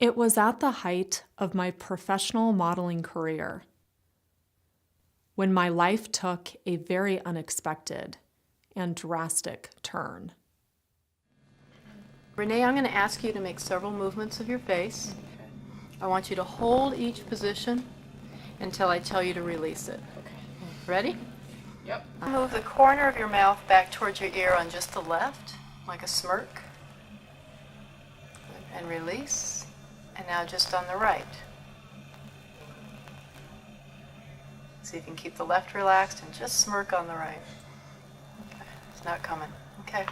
It was at the height of my professional modeling career when my life took a very unexpected and drastic turn. Renee, I'm going to ask you to make several movements of your face. Okay. I want you to hold each position until I tell you to release it. Okay. Ready? Yep. Move the corner of your mouth back towards your ear on just the left, like a smirk. And release. And now just on the right. So you can keep the left relaxed and just smirk on the right. Okay. It's not coming. Okay.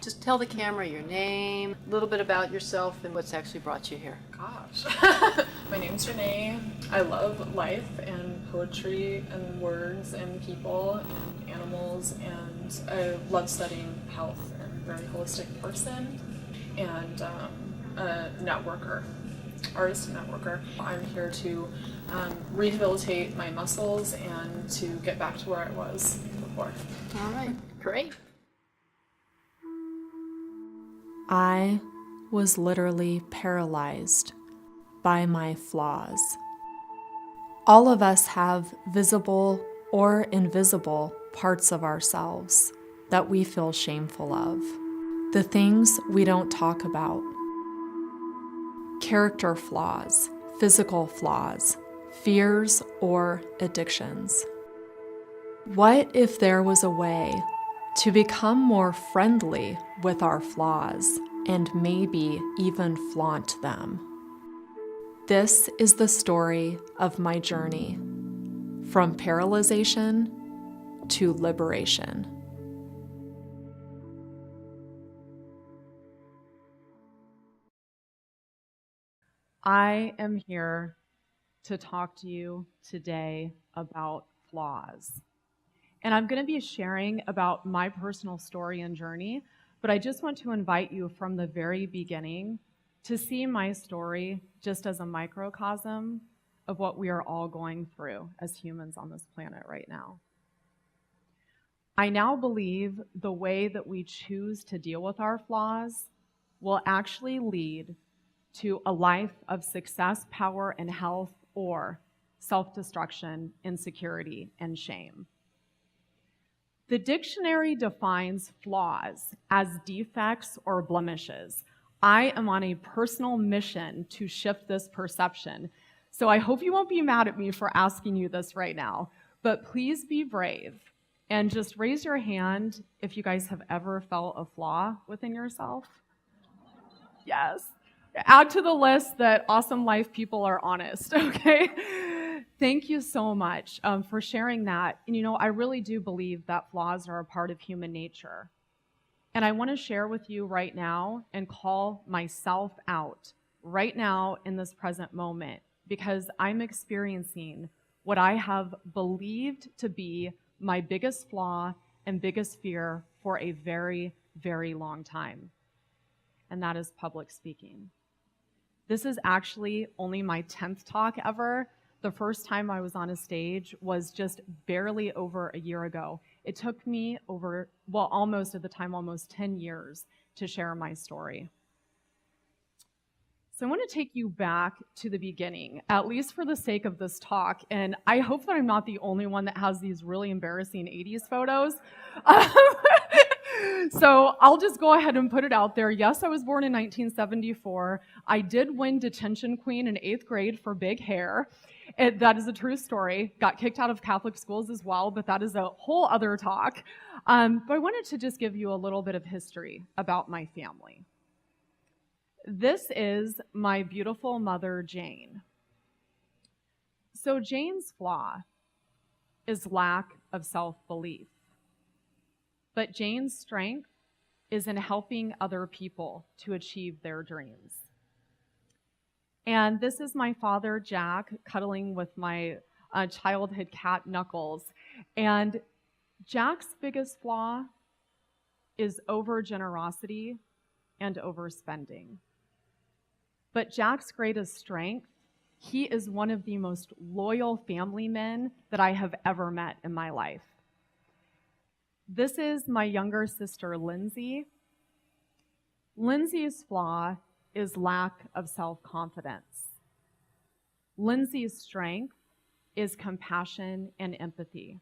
Just tell the camera your name, a little bit about yourself, and what's actually brought you here. Gosh. My name's Renee. I love life and poetry and words and people and animals, and I love studying health. I'm a very holistic person and a networker, artist and networker. I'm here to rehabilitate my muscles and to get back to where I was before. All right, great. I was literally paralyzed by my flaws. All of us have visible or invisible parts of ourselves that we feel shameful of, the things we don't talk about. Character flaws, physical flaws, fears, or addictions. What if there was a way to become more friendly with our flaws and maybe even flaunt them? This is the story of my journey from paralyzation to liberation. I am here to talk to you today about flaws. And I'm going to be sharing about my personal story and journey, but I just want to invite you from the very beginning to see my story just as a microcosm of what we are all going through as humans on this planet right now. I now believe the way that we choose to deal with our flaws will actually lead to a life of success, power, and health, or self-destruction, insecurity, and shame. The dictionary defines flaws as defects or blemishes. I am on a personal mission to shift this perception. So I hope you won't be mad at me for asking you this right now, but please be brave and just raise your hand if you guys have ever felt a flaw within yourself. Yes. Add to the list that awesome life people are honest, okay? Thank you so much for sharing that. And I really do believe that flaws are a part of human nature. And I want to share with you right now and call myself out right now in this present moment, because I'm experiencing what I have believed to be my biggest flaw and biggest fear for a very, very long time. And that is public speaking. This is actually only my 10th talk ever. The first time I was on a stage was just barely over a year ago. It took me almost 10 years to share my story. So I want to take you back to the beginning, at least for the sake of this talk. And I hope that I'm not the only one that has these really embarrassing 80s photos. So I'll just go ahead and put it out there. Yes, I was born in 1974. I did win Detention Queen in 8th grade for big hair. That is a true story. Got kicked out of Catholic schools as well, but that is a whole other talk. But I wanted to just give you a little bit of history about my family. This is my beautiful mother, Jane. So Jane's flaw is lack of self-belief. But Jane's strength is in helping other people to achieve their dreams. And this is my father, Jack, cuddling with my childhood cat, Knuckles. And Jack's biggest flaw is over-generosity and overspending. But Jack's greatest strength, he is one of the most loyal family men that I have ever met in my life. This is my younger sister, Lindsay. Lindsay's flaw is lack of self-confidence. Lindsay's strength is compassion and empathy.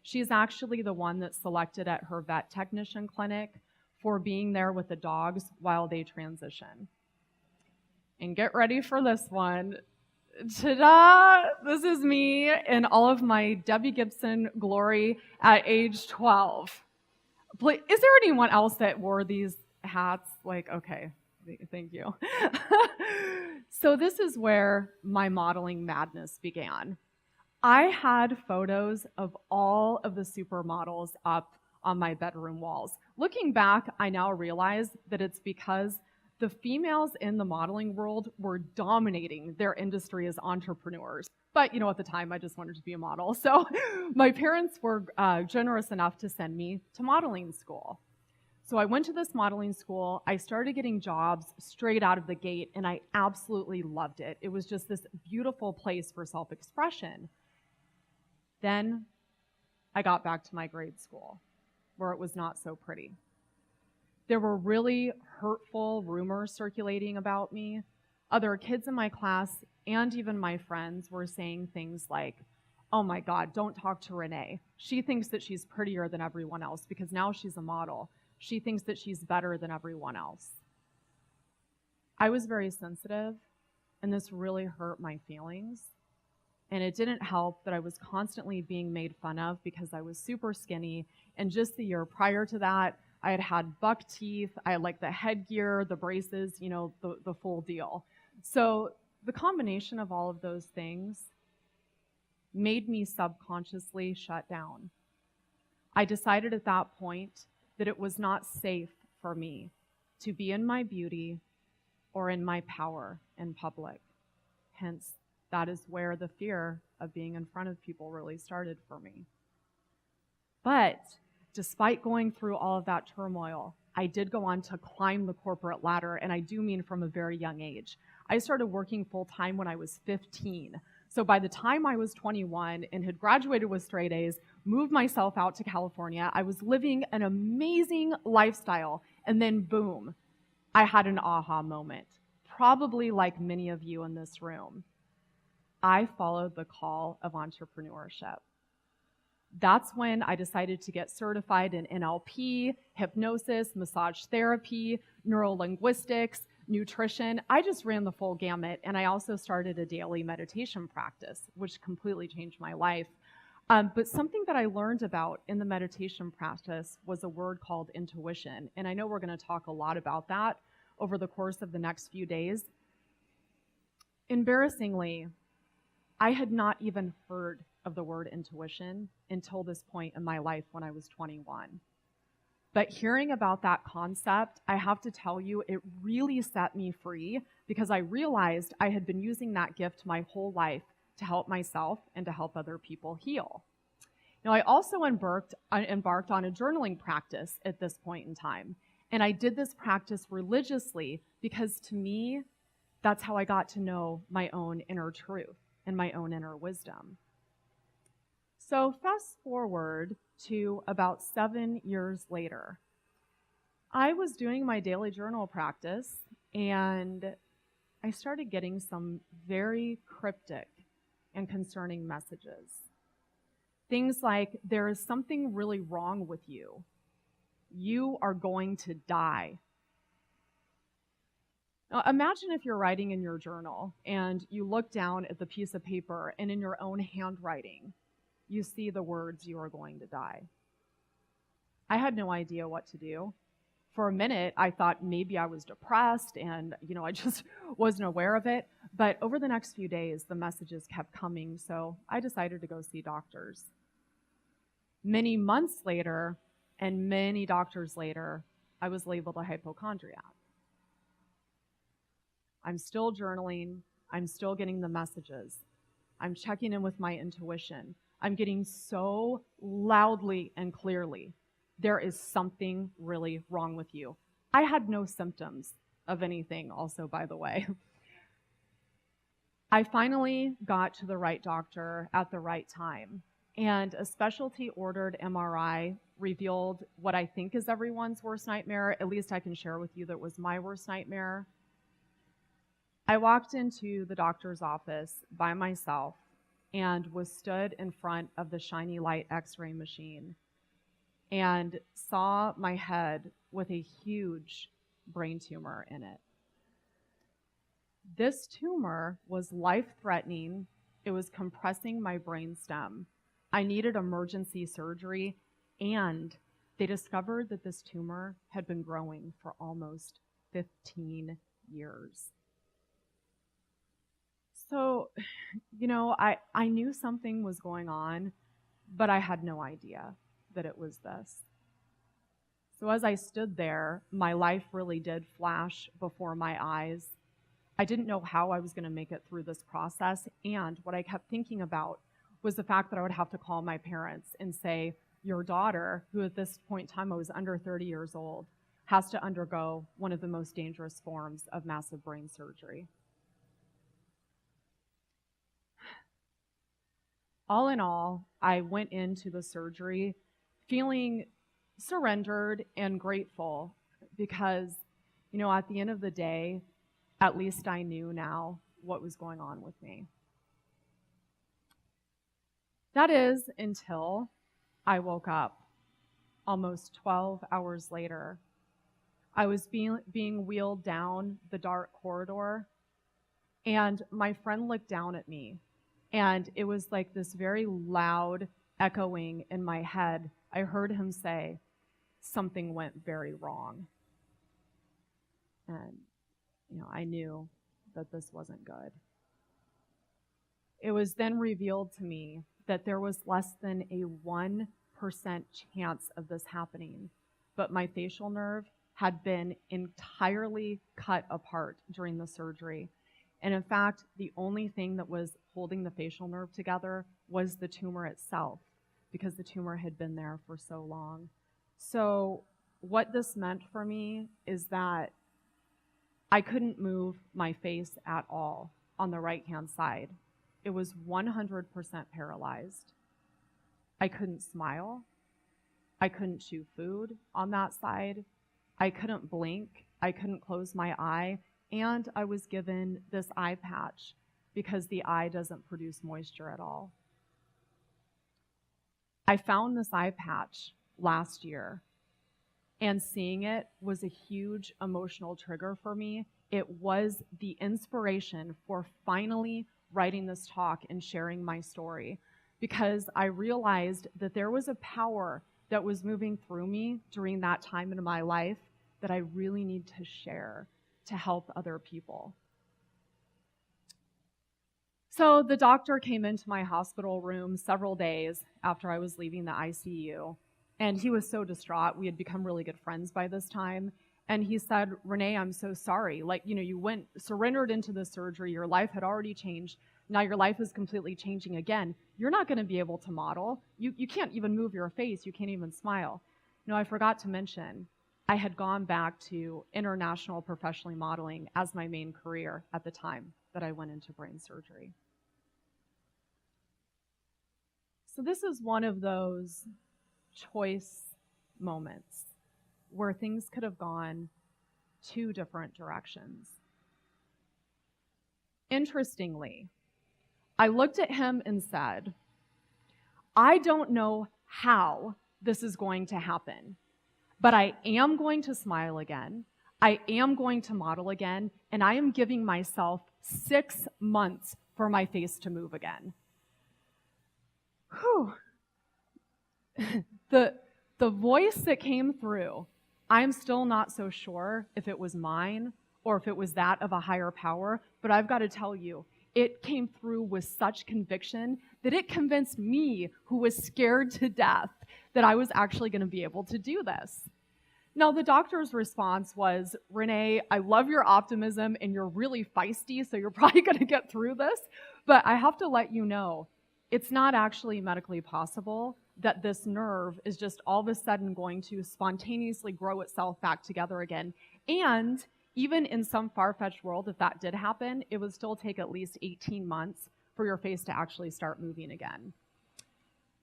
She's actually the one that's selected at her vet technician clinic for being there with the dogs while they transition. And get ready for this one. Ta-da! This is me in all of my Debbie Gibson glory at age 12. Is there anyone else that wore these hats? Like, okay, thank you. So this is where my modeling madness began. I had photos of all of the supermodels up on my bedroom walls. Looking back, I now realize that it's because the females in the modeling world were dominating their industry as entrepreneurs. But, at the time, I just wanted to be a model. So my parents were generous enough to send me to modeling school. So I went to this modeling school. I started getting jobs straight out of the gate, and I absolutely loved it. It was just this beautiful place for self-expression. Then I got back to my grade school, where it was not so pretty. There were really hurtful rumors circulating about me. Other kids in my class and even my friends were saying things like, "Oh my God, don't talk to Renee. She thinks that she's prettier than everyone else because now she's a model. She thinks that she's better than everyone else." I was very sensitive, and this really hurt my feelings. And it didn't help that I was constantly being made fun of because I was super skinny. And just the year prior to that, I had buck teeth. I had the headgear, the braces, the full deal. So the combination of all of those things made me subconsciously shut down. I decided at that point that it was not safe for me to be in my beauty or in my power in public. Hence, that is where the fear of being in front of people really started for me. But despite going through all of that turmoil, I did go on to climb the corporate ladder, and I do mean from a very young age. I started working full-time when I was 15. So by the time I was 21 and had graduated with straight A's, moved myself out to California, I was living an amazing lifestyle, and then boom, I had an aha moment, probably like many of you in this room. I followed the call of entrepreneurship. That's when I decided to get certified in NLP, hypnosis, massage therapy, neurolinguistics, nutrition. I just ran the full gamut, and I also started a daily meditation practice, which completely changed my life. But something that I learned about in the meditation practice was a word called intuition, and I know we're going to talk a lot about that over the course of the next few days. Embarrassingly, I had not even heard of the word intuition until this point in my life when I was 21. But hearing about that concept, I have to tell you, it really set me free because I realized I had been using that gift my whole life to help myself and to help other people heal. Now, I also embarked on a journaling practice at this point in time. And I did this practice religiously because to me, that's how I got to know my own inner truth and my own inner wisdom. So fast forward to about 7 years later. I was doing my daily journal practice, and I started getting some very cryptic and concerning messages. Things like, there is something really wrong with you. You are going to die. Now, imagine if you're writing in your journal and you look down at the piece of paper and in your own handwriting, you see the words, "You are going to die." I had no idea what to do. For a minute, I thought maybe I was depressed and, I just wasn't aware of it. But over the next few days, the messages kept coming, so I decided to go see doctors. Many months later, and many doctors later, I was labeled a hypochondriac. I'm still journaling. I'm still getting the messages. I'm checking in with my intuition. I'm getting so loudly and clearly, there is something really wrong with you. I had no symptoms of anything also, by the way. I finally got to the right doctor at the right time, and a specialty ordered MRI revealed what I think is everyone's worst nightmare. At least I can share with you that was my worst nightmare. I walked into the doctor's office by myself and was stood in front of the shiny light x-ray machine and saw my head with a huge brain tumor in it. This tumor was life-threatening. It was compressing my brainstem. I needed emergency surgery, and they discovered that this tumor had been growing for almost 15 years. So, I knew something was going on, but I had no idea that it was this. So as I stood there, my life really did flash before my eyes. I didn't know how I was going to make it through this process, and what I kept thinking about was the fact that I would have to call my parents and say, your daughter, who at this point in time I was under 30 years old, has to undergo one of the most dangerous forms of massive brain surgery. All in all, I went into the surgery feeling surrendered and grateful because, at the end of the day, at least I knew now what was going on with me. That is until I woke up almost 12 hours later. I was being wheeled down the dark corridor, and my friend looked down at me, and it was like this very loud echoing in my head. I heard him say, something went very wrong. And, I knew that this wasn't good. It was then revealed to me that there was less than a 1% chance of this happening, but my facial nerve had been entirely cut apart during the surgery. And in fact, the only thing that was holding the facial nerve together was the tumor itself, because the tumor had been there for so long. So what this meant for me is that I couldn't move my face at all on the right-hand side. It was 100% paralyzed. I couldn't smile. I couldn't chew food on that side. I couldn't blink. I couldn't close my eye. And I was given this eye patch because the eye doesn't produce moisture at all. I found this eye patch last year, and seeing it was a huge emotional trigger for me. It was the inspiration for finally writing this talk and sharing my story, because I realized that there was a power that was moving through me during that time in my life that I really need to share to help other people. So the doctor came into my hospital room several days after I was leaving the ICU, and he was so distraught. We had become really good friends by this time. And he said, Renee, I'm so sorry. You surrendered into the surgery. Your life had already changed. Now your life is completely changing again. You're not going to be able to model. You can't even move your face. You can't even smile. I forgot to mention, I had gone back to international professionally modeling as my main career at the time that I went into brain surgery. So this is one of those choice moments where things could have gone two different directions. Interestingly, I looked at him and said, I don't know how this is going to happen, but I am going to smile again. I am going to model again, and I am giving myself 6 months for my face to move again. Whew. The voice that came through, I'm still not so sure if it was mine or if it was that of a higher power, but I've got to tell you, it came through with such conviction that it convinced me, who was scared to death, that I was actually going to be able to do this. Now, the doctor's response was, Renee, I love your optimism and you're really feisty, so you're probably going to get through this, but I have to let you know, it's not actually medically possible that this nerve is just all of a sudden going to spontaneously grow itself back together again. And even in some far-fetched world, if that did happen, it would still take at least 18 months for your face to actually start moving again.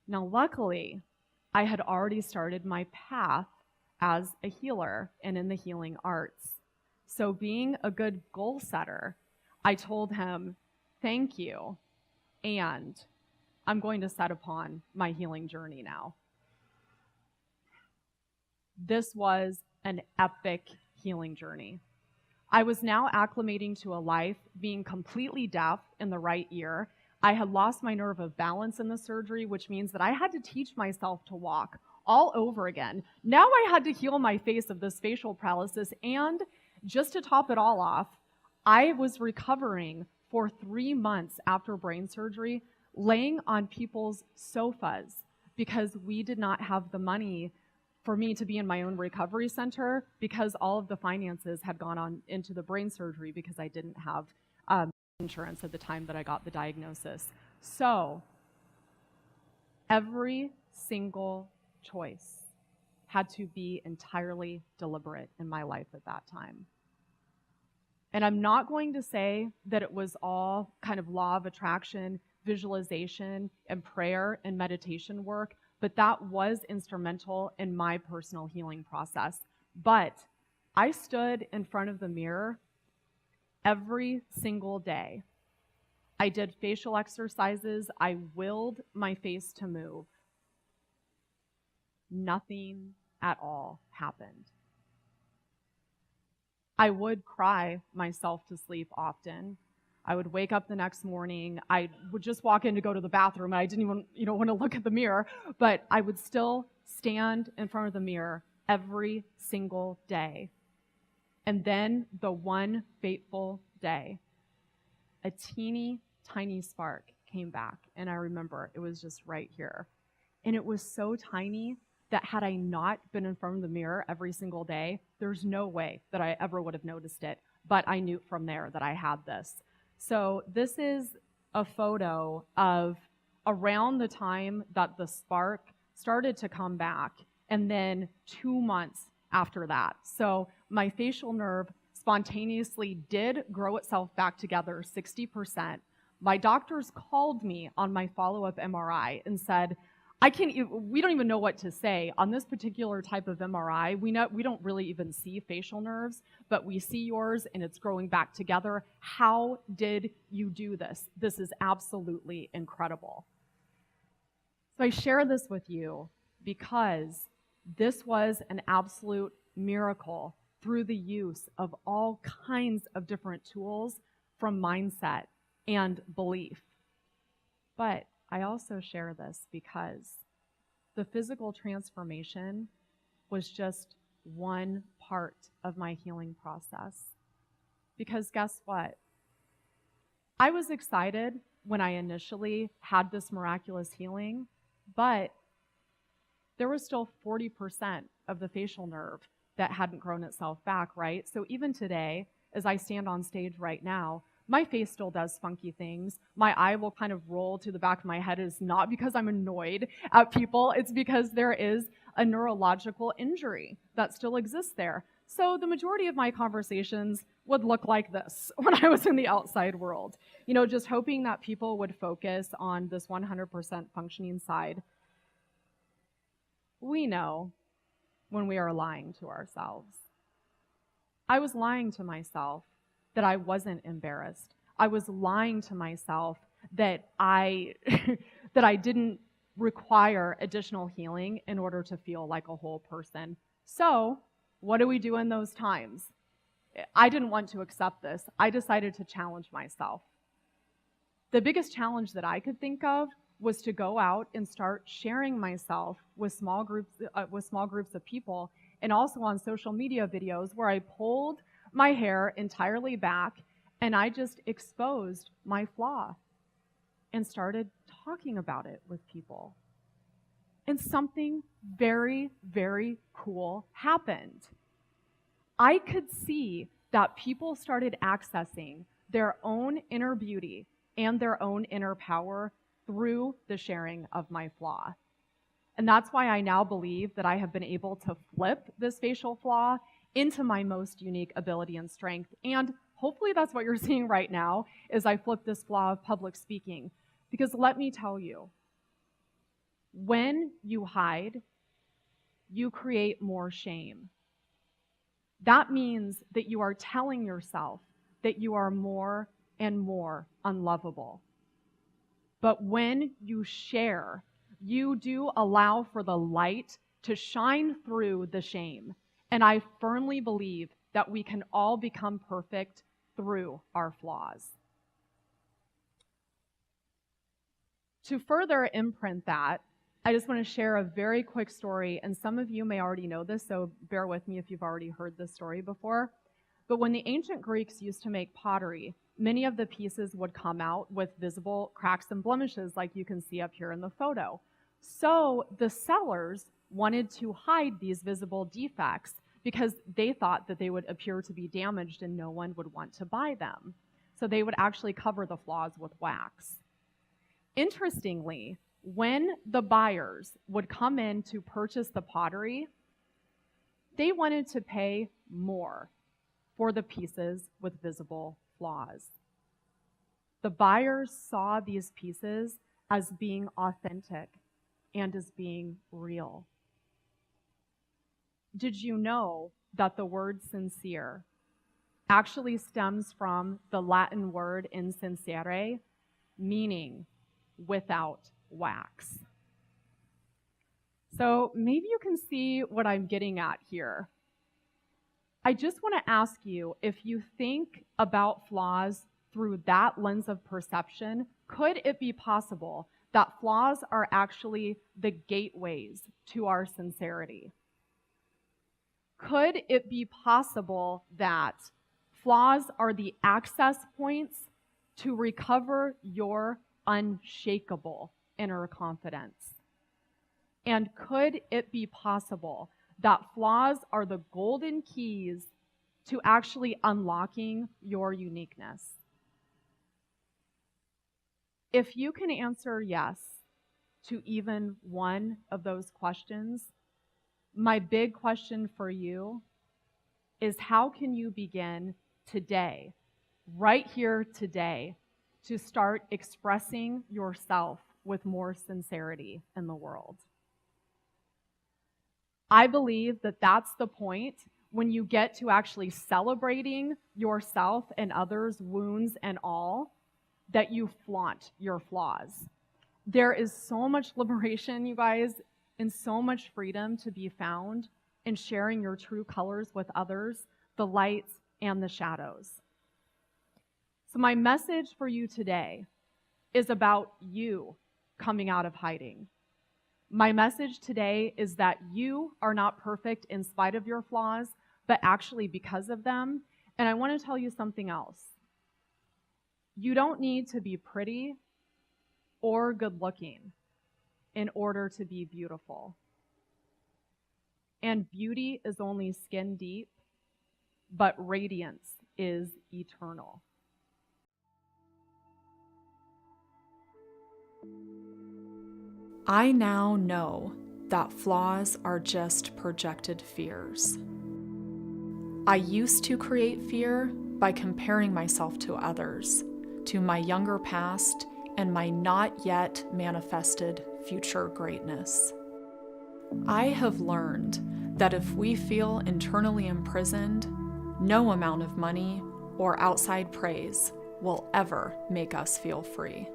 Now, luckily, I had already started my path as a healer and in the healing arts. So being a good goal setter, I told him, thank you, and I'm going to set upon my healing journey now. This was an epic healing journey. I was now acclimating to a life being completely deaf in the right ear. I had lost my nerve of balance in the surgery, which means that I had to teach myself to walk all over again. Now I had to heal my face of this facial paralysis, and just to top it all off, I was recovering for 3 months after brain surgery, laying on people's sofas because we did not have the money for me to be in my own recovery center because all of the finances had gone on into the brain surgery because I didn't have insurance at the time that I got the diagnosis. So every single choice had to be entirely deliberate in my life at that time. And I'm not going to say that it was all kind of law of attraction, visualization, and prayer and meditation work, but that was instrumental in my personal healing process. But I stood in front of the mirror every single day. I did facial exercises. I willed my face to move. Nothing at all happened. I would cry myself to sleep often. I would wake up the next morning. I would just walk in to go to the bathroom. And I didn't even, want to look at the mirror, but I would still stand in front of the mirror every single day. And then the one fateful day, a teeny tiny spark came back. And I remember it was just right here. And it was so tiny that had I not been in front of the mirror every single day, there's no way that I ever would have noticed it. But I knew from there that I had this. So this is a photo of around the time that the spark started to come back, and then 2 months after that. So my facial nerve spontaneously did grow itself back together 60%. My doctors called me on my follow-up MRI and said, we don't even know what to say. On this particular type of MRI, we don't really even see facial nerves, but we see yours and it's growing back together. How did you do this? This is absolutely incredible. So I share this with you because this was an absolute miracle through the use of all kinds of different tools from mindset and belief. But I also share this because the physical transformation was just one part of my healing process. Because guess what? I was excited when I initially had this miraculous healing, but there was still 40% of the facial nerve that hadn't grown itself back, right? So even today, as I stand on stage right now, my face still does funky things. My eye will kind of roll to the back of my head. It's not because I'm annoyed at people. It's because there is a neurological injury that still exists there. So the majority of my conversations would look like this when I was in the outside world. Just hoping that people would focus on this 100% functioning side. We know when we are lying to ourselves. I was lying to myself that I wasn't embarrassed. I was lying to myself that I didn't require additional healing in order to feel like a whole person. So, what do we do in those times? I didn't want to accept this. I decided to challenge myself. The biggest challenge that I could think of was to go out and start sharing myself with small groups of people, and also on social media videos where I pulled my hair entirely back and I just exposed my flaw and started talking about it with people. And something very, very cool happened. I could see that people started accessing their own inner beauty and their own inner power through the sharing of my flaw. And that's why I now believe that I have been able to flip this facial flaw into my most unique ability and strength. And hopefully that's what you're seeing right now as I flip this flaw of public speaking. Because let me tell you, when you hide, you create more shame. That means that you are telling yourself that you are more and more unlovable. But when you share, you do allow for the light to shine through the shame. And I firmly believe that we can all become perfect through our flaws. To further imprint that, I just want to share a very quick story, and some of you may already know this, so bear with me if you've already heard this story before. But when the ancient Greeks used to make pottery, many of the pieces would come out with visible cracks and blemishes like you can see up here in the photo. So the sellers wanted to hide these visible defects because they thought that they would appear to be damaged and no one would want to buy them. So they would actually cover the flaws with wax. Interestingly, when the buyers would come in to purchase the pottery, they wanted to pay more for the pieces with visible flaws. The buyers saw these pieces as being authentic and as being real. Did you know that the word sincere actually stems from the Latin word insincere, meaning without wax? So maybe you can see what I'm getting at here. I just want to ask you, if you think about flaws through that lens of perception, could it be possible that flaws are actually the gateways to our sincerity? Could it be possible that flaws are the access points to recover your unshakable inner confidence? And could it be possible that flaws are the golden keys to actually unlocking your uniqueness? If you can answer yes to even one of those questions, my big question for you is, how can you begin today, right here today, to start expressing yourself with more sincerity in the world? I believe that that's the point when you get to actually celebrating yourself and others' wounds and all, that you flaunt your flaws. There is so much liberation, you guys, and so much freedom to be found in sharing your true colors with others, the lights and the shadows. So my message for you today is about you coming out of hiding. My message today is that you are not perfect in spite of your flaws, but actually because of them. And I want to tell you something else. You don't need to be pretty or good looking in order to be beautiful. And beauty is only skin deep, but radiance is eternal. I now know that flaws are just projected fears. I used to create fear by comparing myself to others, to my younger past, and my not yet manifested future greatness. I have learned that if we feel internally imprisoned, no amount of money or outside praise will ever make us feel free.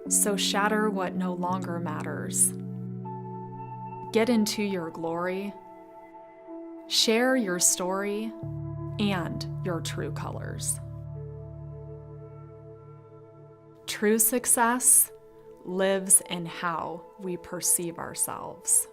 So shatter what no longer matters. Get into your glory. Share your story and your true colors. True success lives in how we perceive ourselves.